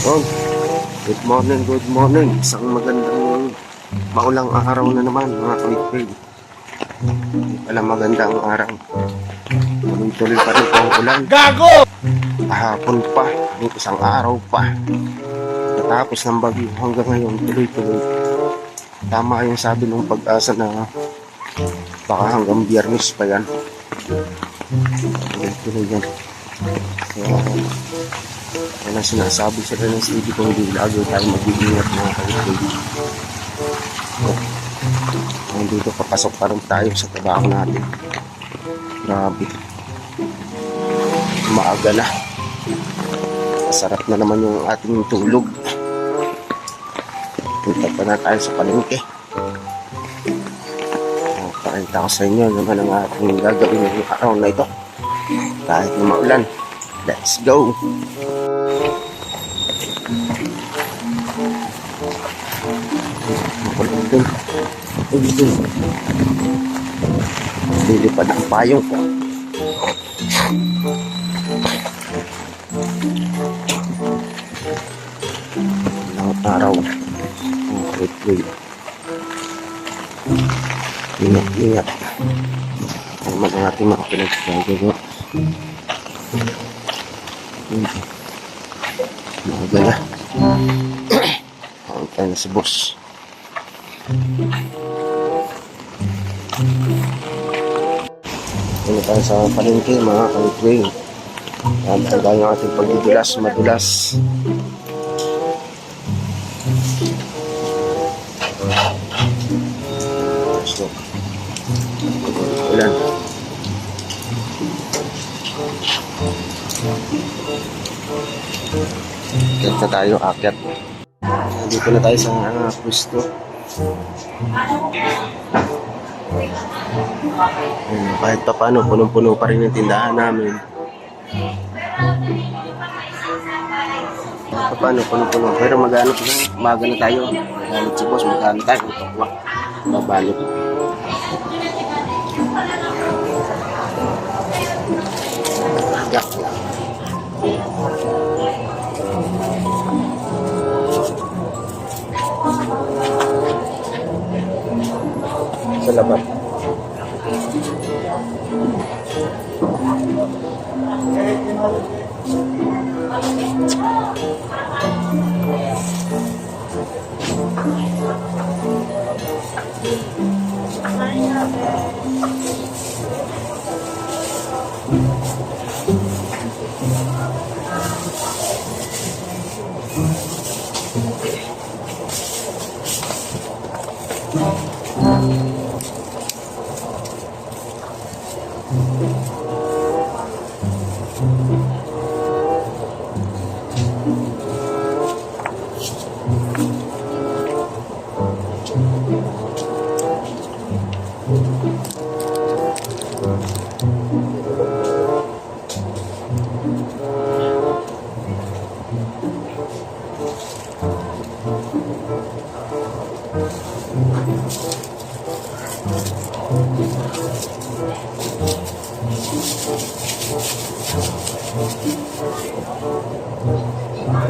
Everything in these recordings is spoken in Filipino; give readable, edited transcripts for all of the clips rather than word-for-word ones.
Oh, good morning, good morning. Isang magandang maulang araw na naman mga kawitpig. Pala magandang araw. Tuloy-tuloy pa rin po ang ulan. Gago! Kahapon pa, yung isang araw pa. Natapos ng bagyo hanggang ngayon, tuloy-tuloy. Tama yung sabi ng Pag-asa na baka hanggang Biyernes pa yan. Tuloy-tuloy yan. Kaya, yan ang sinasabi sa rin ng CD kung hindi lagi tayo mag-iingat mga kawitpig. Dito papasok pa rin tayo sa trabaho natin. Grabe. Maaga na. Masarap na naman yung ating tulog. Punta pa na tayo sa palengke. Pakita ko sa inyo naman ang ating gagawin ng araw na ito. Kahit na maulan. Let's go! Lilipad ang payong ko. Ilang araw. Wait. Ingat. Naman ang ating mga pinagsagawa. Maaga na. Ang tayo na si boss. Ano tayo sa palengke mga kawitpig. Ang tayo ng ating pagdidulas, madulas. So, ulan. Akyat na tayo, akyat. Dito na tayo sa pwesto. Kahit pa paano, punong-puno pa rin yung tindahan namin. Kahit pa paano, punong-puno. Pero mag-ano na, umaga na tayo. Mag-ano si boss, mag-ano tayo. Babalot. Agak lang. Sa labas.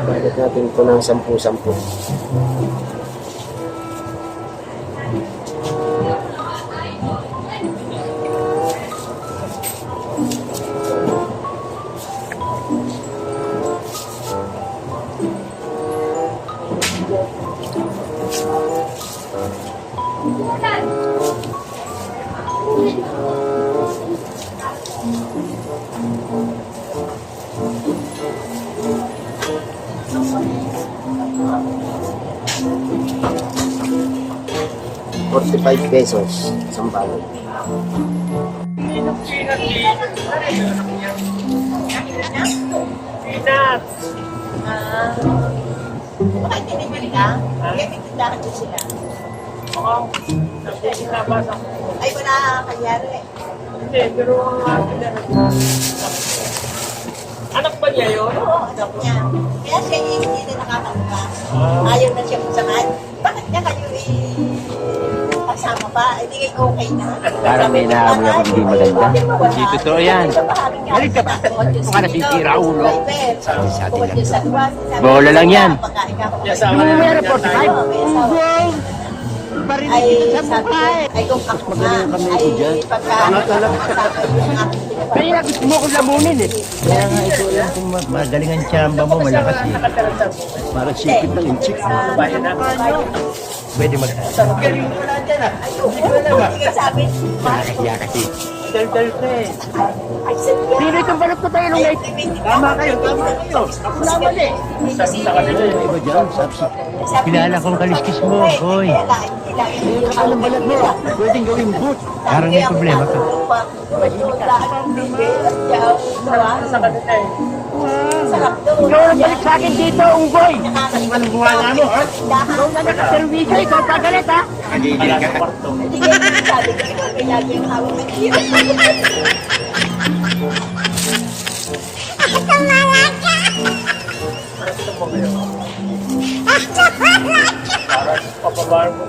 Bayad natin ito ng 10-10. ₱45 isang balot. Bakit tinibili ka? Kaya titindahan din sila. Ay, wala kanyari. Hindi, pero anak ba niya yun? Oo, anak niya. Kaya siya hindi na nakakaupa. Ayaw na siya magsamad. Bakit niya kayo kasama pa, hindi okay na. Parang may naamoy ako hindi maganda. Hindi totoo yan. Galit ka ba? Mukha nasisira ulo. Sabi sa atin lang. Bola lang yan. Yung may report, Ay, sabi ko, ay kung ako nga, ay pagka Kaya gusto mo kong lamunin eh. Kaya nga ito lang kung magaling ang tsamba mo, malakas eh. Parang sipit ng inchik. Pwede mag... sabi, Nakakahiya kasi. dal-dal ka eh. ay, sabi Sino itong balot ko tayo nung night? Tama kayo. Ako na mali. Sabi sa kanila Ano eh. ba dyan? Sapsi. Kilala kong kaliskis mo, boy. Anong balat mo? Pwedeng gawing boot. Parang may problema ka. Sa kanila eh. Ikaw ang balik sa akin dito, unggoy. Anong buwala mo, ha? Ikaw na nakaservisyo, ikaw pagalit ha. Nagigil ka. Papabar mo.